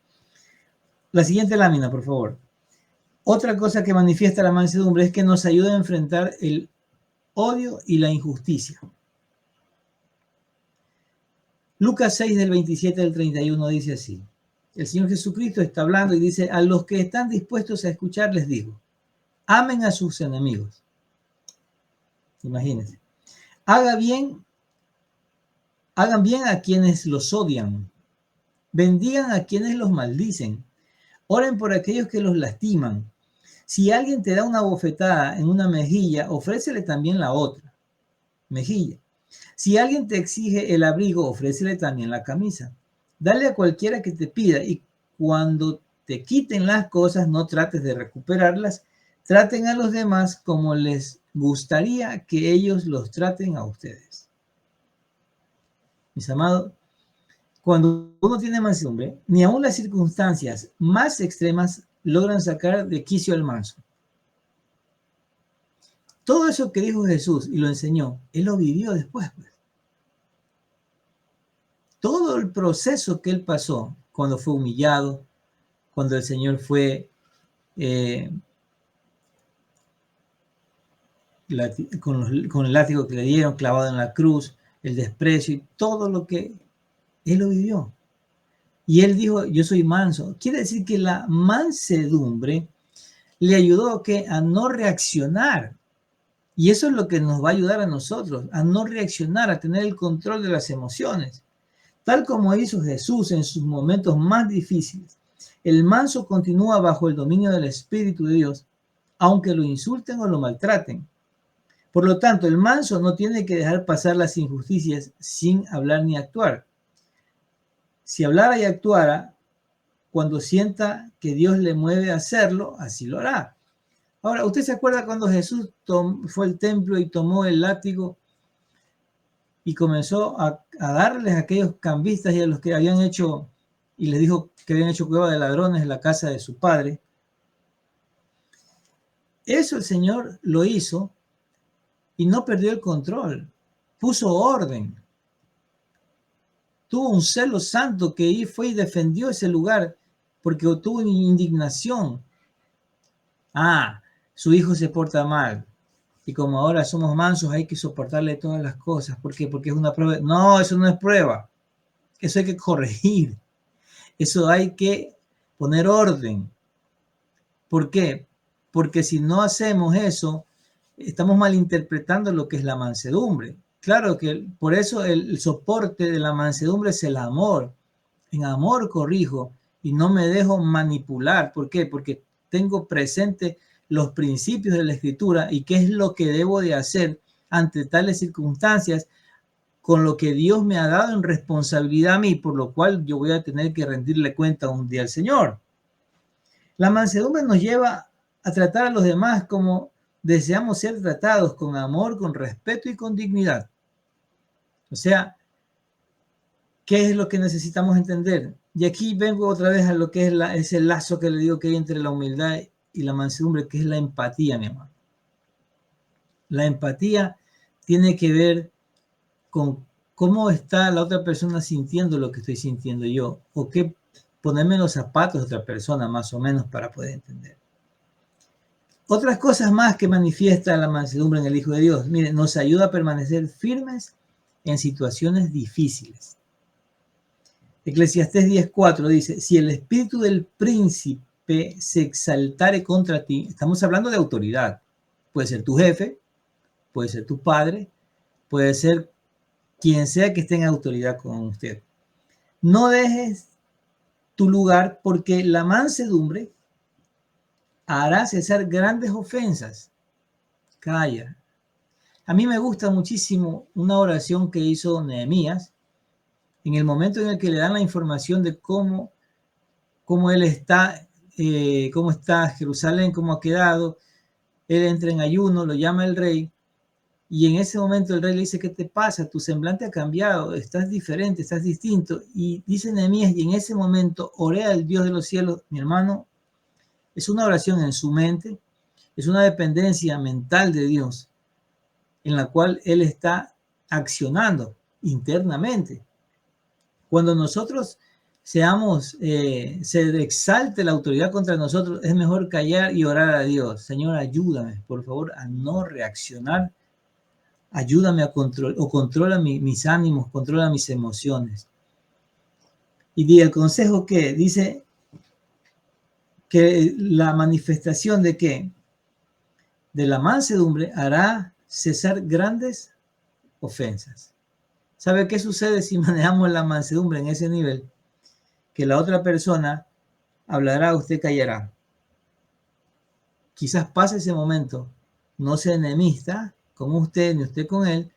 La siguiente lámina, por favor. Otra cosa que manifiesta la mansedumbre es que nos ayuda a enfrentar el odio y la injusticia. Lucas 6, del 27 al 31 dice así. El Señor Jesucristo está hablando y dice, a los que están dispuestos a escuchar les digo, amen a sus enemigos. Imagínense. Hagan bien a quienes los odian. Bendigan a quienes los maldicen. Oren por aquellos que los lastiman. Si alguien te da una bofetada en una mejilla, ofrécele también la otra mejilla. Si alguien te exige el abrigo, ofrécele también la camisa. Dale a cualquiera que te pida y cuando te quiten las cosas, no trates de recuperarlas. Traten a los demás como les gustaría que ellos los traten a ustedes. Mis amados, cuando uno tiene mansedumbre, ni aun las circunstancias más extremas logran sacar de quicio al manso. Todo eso que dijo Jesús y lo enseñó, Él lo vivió después. Pues. Todo el proceso que Él pasó cuando fue humillado, cuando el Señor fue con el látigo que le dieron, clavado en la cruz, el desprecio y todo lo que Él lo vivió. Y él dijo, yo soy manso. Quiere decir que la mansedumbre le ayudó a no reaccionar. Y eso es lo que nos va a ayudar a nosotros, a no reaccionar, a tener el control de las emociones. Tal como hizo Jesús en sus momentos más difíciles, el manso continúa bajo el dominio del Espíritu de Dios, aunque lo insulten o lo maltraten. Por lo tanto, el manso no tiene que dejar pasar las injusticias sin hablar ni actuar. Si hablara y actuara, cuando sienta que Dios le mueve a hacerlo, así lo hará. Ahora, ¿usted se acuerda cuando Jesús fue al templo y tomó el látigo y comenzó a darles a aquellos cambistas y a los que habían hecho, y les dijo que habían hecho cueva de ladrones en la casa de su padre? Eso el Señor lo hizo y no perdió el control, puso orden. Tuvo un celo santo que fue y defendió ese lugar porque tuvo indignación. Su hijo se porta mal. Y como ahora somos mansos, hay que soportarle todas las cosas. ¿Por qué? Porque es una prueba. No, eso no es prueba. Eso hay que corregir. Eso hay que poner orden. ¿Por qué? Porque si no hacemos eso, estamos malinterpretando lo que es la mansedumbre. Claro que por eso el soporte de la mansedumbre es el amor. En amor corrijo y no me dejo manipular. ¿Por qué? Porque tengo presente los principios de la Escritura y qué es lo que debo de hacer ante tales circunstancias con lo que Dios me ha dado en responsabilidad a mí, por lo cual yo voy a tener que rendirle cuenta un día al Señor. La mansedumbre nos lleva a tratar a los demás como deseamos ser tratados, con amor, con respeto y con dignidad. O sea, ¿qué es lo que necesitamos entender? Y aquí vengo otra vez a lo que es ese lazo que le digo que hay entre la humildad y la mansedumbre, que es la empatía, mi hermano. La empatía tiene que ver con cómo está la otra persona sintiendo lo que estoy sintiendo yo, o qué ponerme en los zapatos de otra persona, más o menos, para poder entender. Otras cosas más que manifiesta la mansedumbre en el Hijo de Dios. Miren, nos ayuda a permanecer firmes en situaciones difíciles. Eclesiastés 10:4 dice, si el espíritu del príncipe se exaltare contra ti, estamos hablando de autoridad, puede ser tu jefe, puede ser tu padre, puede ser quien sea que esté en autoridad con usted. No dejes tu lugar, porque la mansedumbre hará cesar grandes ofensas. Calla. A mí me gusta muchísimo una oración que hizo Nehemías en el momento en el que le dan la información de cómo él está, cómo está Jerusalén, cómo ha quedado. Él entra en ayuno, lo llama el rey, y en ese momento el rey le dice, ¿qué te pasa? Tu semblante ha cambiado, estás diferente, estás distinto. Y dice Nehemías, y en ese momento oré al Dios de los cielos. Mi hermano, es una oración en su mente, es una dependencia mental de Dios, en la cual él está accionando internamente. Cuando nosotros se exalte la autoridad contra nosotros, es mejor callar y orar a Dios. Señor, ayúdame, por favor, a no reaccionar. Ayúdame a controla mis ánimos, controla mis emociones. Y el consejo que dice que la manifestación de qué? De la mansedumbre hará cesar grandes ofensas. ¿Sabe qué sucede si manejamos la mansedumbre en ese nivel? Que la otra persona hablará, usted callará. Quizás pase ese momento, no se enemista con usted ni usted con él,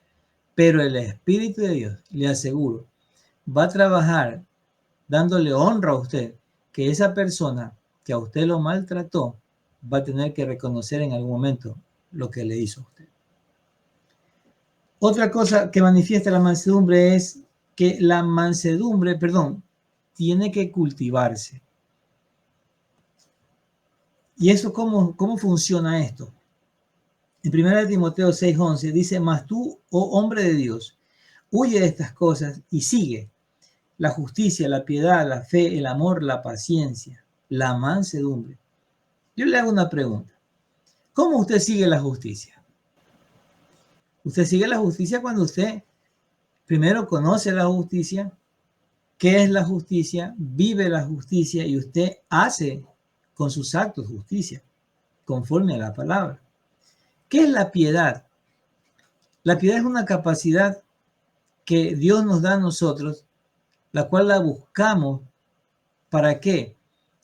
pero el Espíritu de Dios, le aseguro, va a trabajar dándole honra a usted, que esa persona que a usted lo maltrató va a tener que reconocer en algún momento lo que le hizo a usted. Otra cosa que manifiesta la mansedumbre es que la mansedumbre, tiene que cultivarse. ¿Y eso cómo funciona esto? En 1 Timoteo 6:11 dice, mas tú, oh hombre de Dios, huye de estas cosas y sigue la justicia, la piedad, la fe, el amor, la paciencia, la mansedumbre. Yo le hago una pregunta. ¿Cómo usted sigue la justicia? Usted sigue la justicia cuando usted primero conoce la justicia, ¿Qué es la justicia? Vive la justicia y usted hace con sus actos justicia, conforme a la palabra. ¿Qué es la piedad? La piedad es una capacidad que Dios nos da a nosotros, la cual la buscamos. ¿Para qué?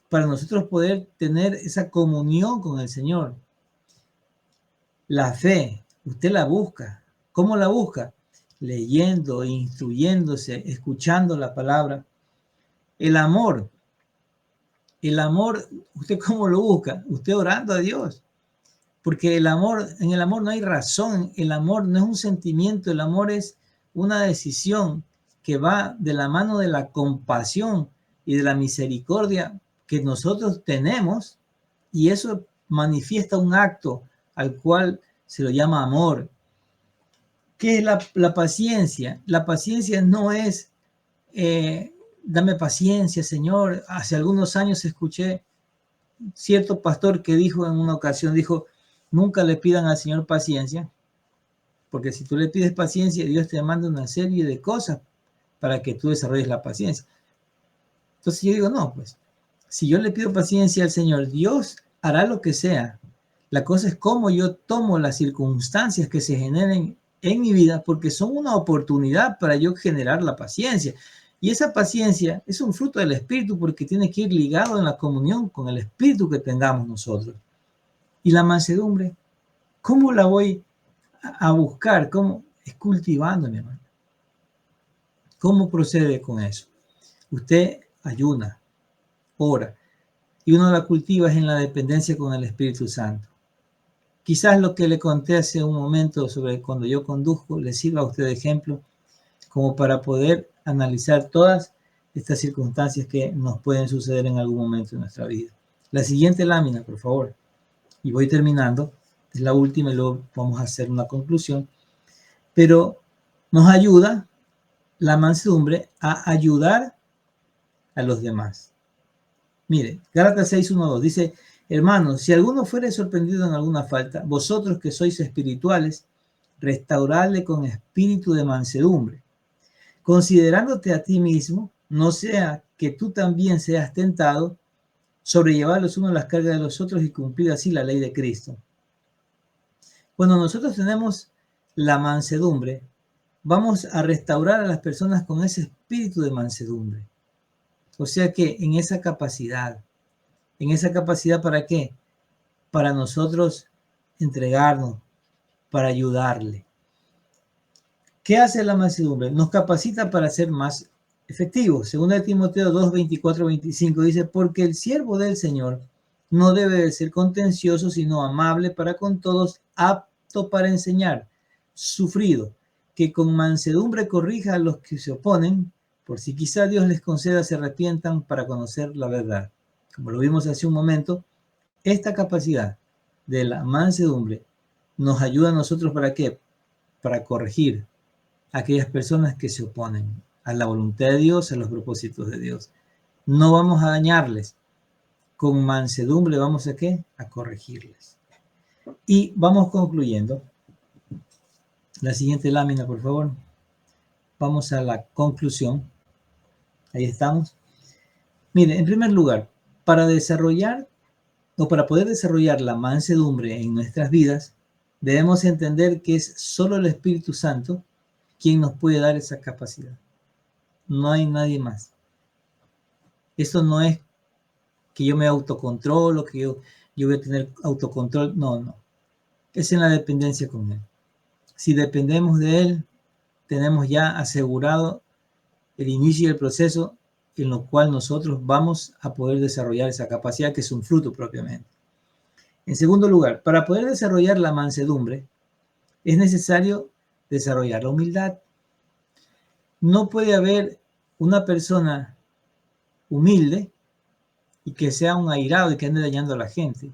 Para nosotros poder tener esa comunión con el Señor. La fe, usted la busca. ¿Cómo la busca? Leyendo, instruyéndose, escuchando la palabra. El amor, ¿usted cómo lo busca? Usted orando a Dios. Porque en el amor no hay razón, el amor no es un sentimiento, el amor es una decisión que va de la mano de la compasión y de la misericordia que nosotros tenemos, y eso manifiesta un acto al cual se lo llama amor. ¿Qué es la paciencia? La paciencia no es, dame paciencia, Señor. Hace algunos años escuché cierto pastor que dijo en una ocasión, dijo, nunca le pidan al Señor paciencia, porque si tú le pides paciencia, Dios te manda una serie de cosas para que tú desarrolles la paciencia. Entonces yo digo, no, pues, si yo le pido paciencia al Señor, Dios hará lo que sea. La cosa es cómo yo tomo las circunstancias que se generen en mi vida, porque son una oportunidad para yo generar la paciencia. Y esa paciencia es un fruto del Espíritu porque tiene que ir ligado en la comunión con el Espíritu que tengamos nosotros. Y la mansedumbre, ¿cómo la voy a buscar? ¿Cómo? Es cultivando, mi hermano. ¿Cómo procede con eso? Usted ayuna, ora, y uno la cultiva es en la dependencia con el Espíritu Santo. Quizás lo que le conté hace un momento sobre cuando yo conduzco le sirva a usted de ejemplo como para poder analizar todas estas circunstancias que nos pueden suceder en algún momento de nuestra vida. La siguiente lámina, por favor. Y voy terminando. Es la última y luego vamos a hacer una conclusión. Pero nos ayuda la mansedumbre a ayudar a los demás. Mire, Gálatas 6:1-2 dice, hermanos, si alguno fuere sorprendido en alguna falta, vosotros que sois espirituales, restauradle con espíritu de mansedumbre, considerándote a ti mismo, no sea que tú también seas tentado, sobrellevar los unos las cargas de los otros y cumplir así la ley de Cristo. Cuando nosotros tenemos la mansedumbre, vamos a restaurar a las personas con ese espíritu de mansedumbre. O sea que en esa capacidad ¿para qué? Para nosotros entregarnos, para ayudarle. ¿Qué hace la mansedumbre? Nos capacita para ser más efectivos. Según de Timoteo 2:24-25 dice, porque el siervo del Señor no debe de ser contencioso, sino amable para con todos, apto para enseñar, sufrido, que con mansedumbre corrija a los que se oponen, por si quizá Dios les conceda se arrepientan para conocer la verdad. Como lo vimos hace un momento, esta capacidad de la mansedumbre nos ayuda a nosotros ¿para qué? Para corregir a aquellas personas que se oponen a la voluntad de Dios, a los propósitos de Dios. No vamos a dañarles. Con mansedumbre vamos a ¿qué? A corregirles. Y vamos concluyendo. La siguiente lámina, por favor. Vamos a la conclusión. Ahí estamos. Mire, en primer lugar, para poder desarrollar la mansedumbre en nuestras vidas, debemos entender que es solo el Espíritu Santo quien nos puede dar esa capacidad. No hay nadie más. Esto no es que yo me autocontrolo, que yo voy a tener autocontrol. No. Es en la dependencia con Él. Si dependemos de Él, tenemos ya asegurado el inicio del proceso en lo cual nosotros vamos a poder desarrollar esa capacidad que es un fruto propiamente. En segundo lugar, para poder desarrollar la mansedumbre, es necesario desarrollar la humildad. No puede haber una persona humilde y que sea un airado y que ande dañando a la gente.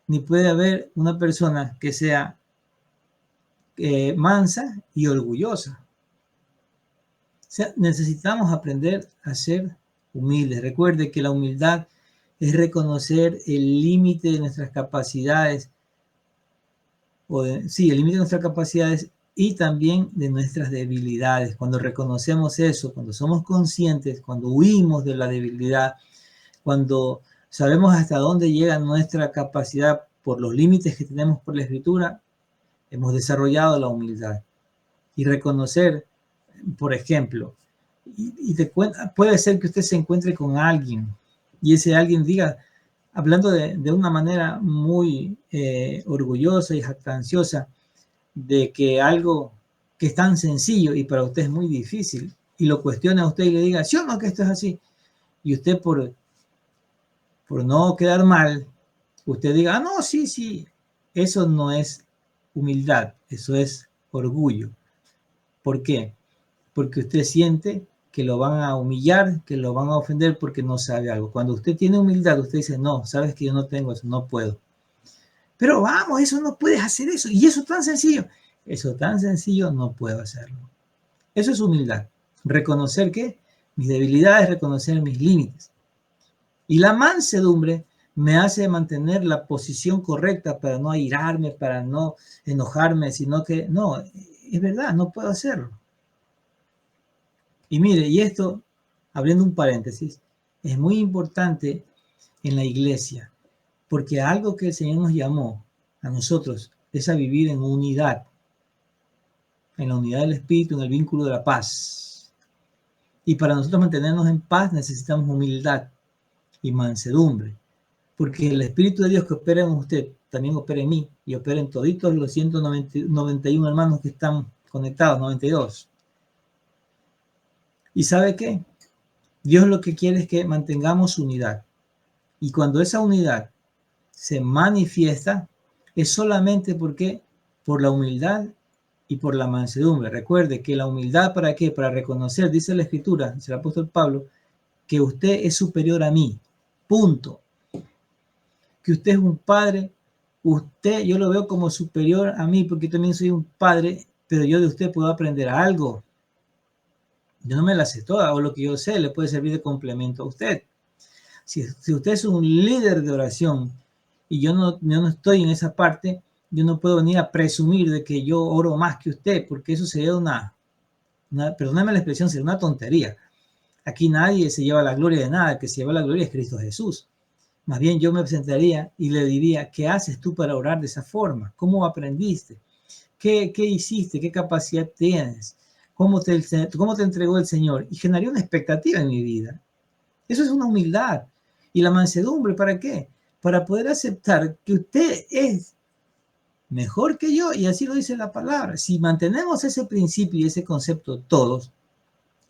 Ni puede haber una persona que sea mansa y orgullosa. O sea, necesitamos aprender a ser humildes. Recuerde que la humildad es reconocer el límite de nuestras capacidades, el límite de nuestras capacidades y también de nuestras debilidades. Cuando reconocemos eso, cuando somos conscientes, cuando huimos de la debilidad, cuando sabemos hasta dónde llega nuestra capacidad por los límites que tenemos por la Escritura, hemos desarrollado la humildad. Y reconocer, por ejemplo, puede ser que usted se encuentre con alguien y ese alguien diga, hablando de una manera muy orgullosa y jactanciosa, de que algo que es tan sencillo y para usted es muy difícil, y lo cuestiona a usted y le diga, ¿sí o no que esto es así? Y usted por no quedar mal, usted diga, no, sí, sí, eso no es humildad, eso es orgullo. ¿Por qué? Porque usted siente que lo van a humillar, que lo van a ofender porque no sabe algo. Cuando usted tiene humildad, usted dice, no, sabes que yo no tengo eso, no puedo. Pero vamos, eso no puedes hacer eso. Y eso tan sencillo. Eso tan sencillo, no puedo hacerlo. Eso es humildad. Reconocer que mis debilidades, reconocer mis límites. Y la mansedumbre me hace mantener la posición correcta para no airarme, para no enojarme, sino que, no, es verdad, no puedo hacerlo. Y mire, y esto, abriendo un paréntesis, es muy importante en la iglesia, porque algo que el Señor nos llamó a nosotros es a vivir en unidad, en la unidad del Espíritu, en el vínculo de la paz. Y para nosotros mantenernos en paz necesitamos humildad y mansedumbre, porque el Espíritu de Dios que opera en usted también opera en mí y opera en toditos los 191 hermanos que están conectados, 92. ¿Y sabe qué? Dios lo que quiere es que mantengamos unidad. Y cuando esa unidad se manifiesta, es solamente porque por la humildad y por la mansedumbre. Recuerde que la humildad, ¿para qué? Para reconocer, dice la Escritura, dice el apóstol Pablo, que usted es superior a mí. Punto. Que usted es un padre, yo lo veo como superior a mí porque también soy un padre, pero yo de usted puedo aprender algo. Yo no me la sé toda, o lo que yo sé le puede servir de complemento a usted. Si usted es un líder de oración y yo no estoy en esa parte, yo no puedo venir a presumir de que yo oro más que usted, porque eso sería perdóname la expresión, sería una tontería. Aquí nadie se lleva la gloria de nada, el que se lleva la gloria es Cristo Jesús. Más bien yo me presentaría y le diría, ¿qué haces tú para orar de esa forma? ¿Cómo aprendiste? ¿Qué hiciste? ¿Qué capacidad tienes? ¿Cómo te entregó el Señor? Y generaría una expectativa en mi vida. Eso es una humildad. ¿Y la mansedumbre para qué? Para poder aceptar que usted es mejor que yo, y así lo dice la palabra. Si mantenemos ese principio y ese concepto todos,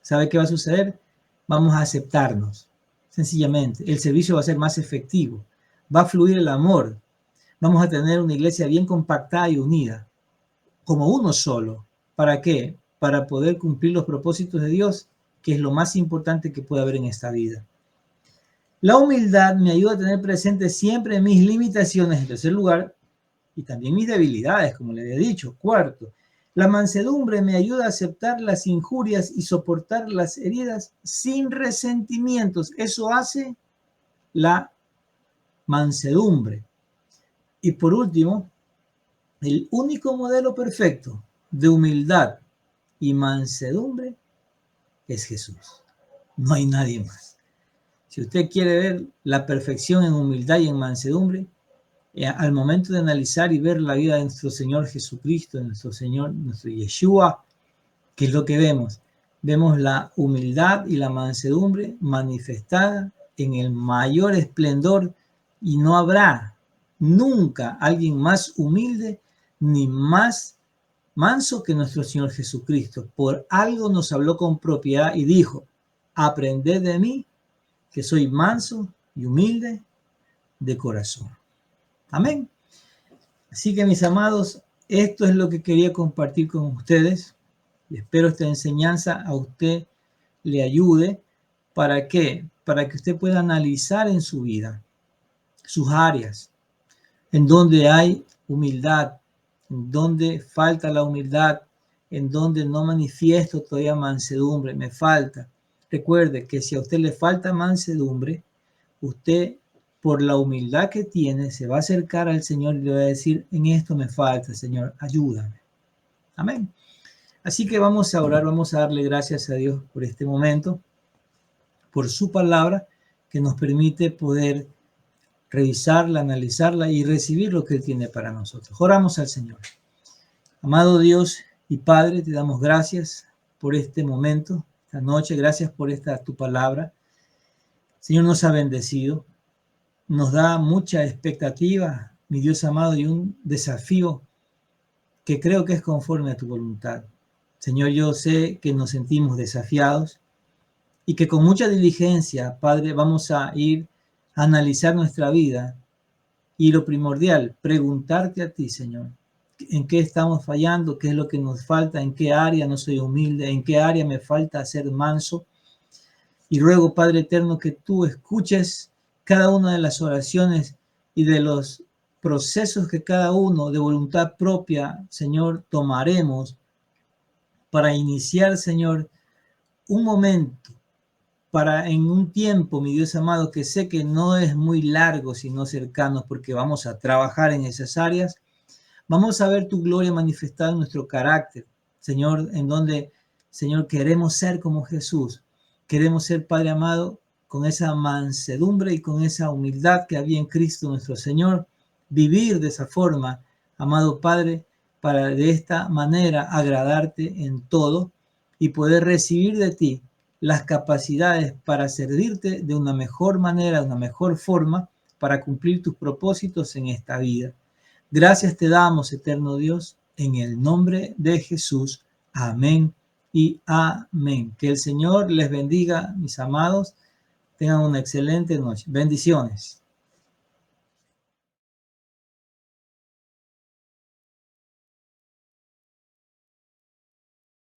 ¿sabe qué va a suceder? Vamos a aceptarnos, sencillamente. El servicio va a ser más efectivo, va a fluir el amor, vamos a tener una iglesia bien compactada y unida, como uno solo. ¿Para qué? Para poder cumplir los propósitos de Dios, que es lo más importante que puede haber en esta vida. La humildad me ayuda a tener presente siempre mis limitaciones, en tercer lugar, y también mis debilidades, como le había dicho. Cuarto, la mansedumbre me ayuda a aceptar las injurias y soportar las heridas sin resentimientos. Eso hace la mansedumbre. Y por último, el único modelo perfecto de humildad y mansedumbre es Jesús. No hay nadie más. Si usted quiere ver la perfección en humildad y en mansedumbre, al momento de analizar y ver la vida de nuestro Señor Jesucristo, de nuestro Señor, nuestro Yeshua, ¿qué es lo que vemos? Vemos la humildad y la mansedumbre manifestada en el mayor esplendor, y no habrá nunca alguien más humilde ni más manso que nuestro Señor Jesucristo. Por algo nos habló con propiedad y dijo, aprended de mí, que soy manso y humilde de corazón. Amén. Así que mis amados, esto es lo que quería compartir con ustedes. Y espero esta enseñanza a usted le ayude. ¿Para qué? Para que usted pueda analizar en su vida sus áreas, en donde hay humildad, en donde falta la humildad, en donde no manifiesto todavía mansedumbre, me falta. Recuerde que si a usted le falta mansedumbre, usted, por la humildad que tiene, se va a acercar al Señor y le va a decir, en esto me falta, Señor, ayúdame. Amén. Así que vamos a orar, vamos a darle gracias a Dios por este momento, por su palabra que nos permite poder revisarla, analizarla y recibir lo que Él tiene para nosotros. Oramos al Señor. Amado Dios y Padre, te damos gracias por este momento, esta noche. Gracias por tu palabra. Señor, nos ha bendecido. Nos da mucha expectativa, mi Dios amado, y un desafío que creo que es conforme a tu voluntad. Señor, yo sé que nos sentimos desafiados y que con mucha diligencia, Padre, vamos a ir a analizar nuestra vida y lo primordial, preguntarte a ti, Señor, en qué estamos fallando, qué es lo que nos falta, en qué área no soy humilde, en qué área me falta ser manso. Y ruego, Padre eterno, que tú escuches cada una de las oraciones y de los procesos que cada uno de voluntad propia, Señor, tomaremos para iniciar, Señor, un momento, para en un tiempo, mi Dios amado, que sé que no es muy largo, sino cercano, porque vamos a trabajar en esas áreas. Vamos a ver tu gloria manifestada en nuestro carácter, Señor, en donde, Señor, queremos ser como Jesús. Queremos ser, Padre amado, con esa mansedumbre y con esa humildad que había en Cristo nuestro Señor. Vivir de esa forma, amado Padre, para de esta manera agradarte en todo y poder recibir de ti las capacidades para servirte de una mejor manera, de una mejor forma, para cumplir tus propósitos en esta vida. Gracias te damos, eterno Dios, en el nombre de Jesús. Amén y amén. Que el Señor les bendiga, mis amados. Tengan una excelente noche. Bendiciones.